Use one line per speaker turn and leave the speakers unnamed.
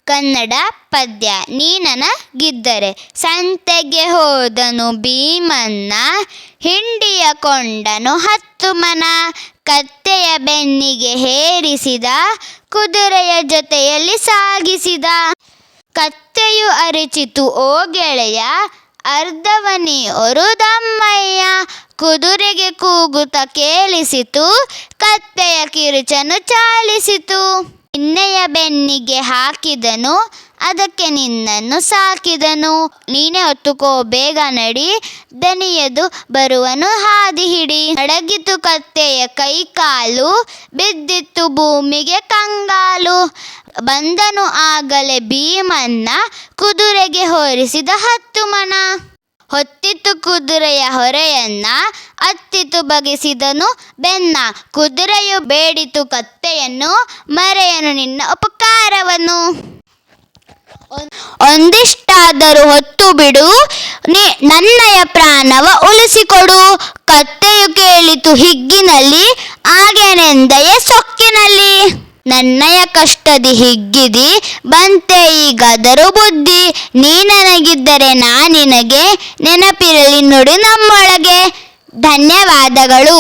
ಕನ್ನಡ ಪದ್ಯ. ನೀ ನನಗಿದ್ದರೆ. ಸಂತೆಗೆ ಹೋದನು ಭೀಮನ್ನ, ಹಿಂಡಿಯ ಕೊಂಡನು 10 ಮನ. ಕತ್ತೆಯ ಬೆನ್ನಿಗೆ ಹೇರಿಸಿದ, ಕುದುರೆಯ ಜೊತೆಯಲ್ಲಿ ಸಾಗಿಸಿದ. ಕತ್ತೆಯು ಅರಚಿತು ಓ ಗೆಳೆಯ, ಅರ್ಧವನಿ ಒರುದಮ್ಮಯ್ಯ. ಕುದುರೆಗೆ ಕೂಗುತ್ತ ಕೇಳಿಸಿತು, ಕತ್ತೆಯ ಕಿರುಚನು ಚಾಲಿಸಿತು. ನಿನ್ನೆಯ ಬೆನ್ನಿಗೆ ಹಾಕಿದನು, ಅದಕ್ಕೆ ನಿನ್ನನ್ನು ಸಾಕಿದನು. ನೀನೇ ಹೊತ್ತುಕೋ ಬೇಗ ನಡಿ, ದನಿಯದು ಬರುವನು ಹಾದಿ ಹಿಡಿ. ನಡಗಿತು ಕತ್ತೆಯ ಕೈ ಕಾಲು, ಬಿದ್ದಿತ್ತು ಭೂಮಿಗೆ ಕಂಗಾಲು. ಬಂದನು ಆಗಲೇ ಭೀಮನ್ನ, ಕುದುರೆಗೆ ಹೊರಿಸಿದ 10 ಮನ. ಹೊತ್ತಿತು ಕುದುರೆಯ ಹೊರೆಯನ್ನ, ಅತ್ತಿತು ಬಗೆಸಿದನು ಬೆನ್ನ. ಕುದುರೆಯು ಬೇಡಿತು ಕತ್ತೆಯನ್ನು, ಮರೆಯನು ನಿನ್ನ ಉಪಕಾರವನ್ನು. ಒಂದಿಷ್ಟಾದರೂ ಹೊತ್ತು ಬಿಡು, ನನ್ನಯ ಪ್ರಾಣವ ಉಳಿಸಿಕೊಡು. ಕತ್ತೆಯು ಕೇಳಿತು ಹಿಗ್ಗಿನಲ್ಲಿ, ಆಗೇನೆಂದೆಯ ಸೊಕ್ಕಿನಲ್ಲಿ. ನನ್ನಯ ಕಷ್ಟದಿ ಹಿಗ್ಗಿದಿ, ಬಂತೆ ಈಗಾದರೂ ಬುದ್ಧಿ. ನೀ ನನಗಿದ್ದರೆ ನಾನಿನಗೆ, ನೆನಪಿರಲಿ ನುಡಿ ನಮ್ಮೊಳಗೆ. ಧನ್ಯವಾದಗಳು.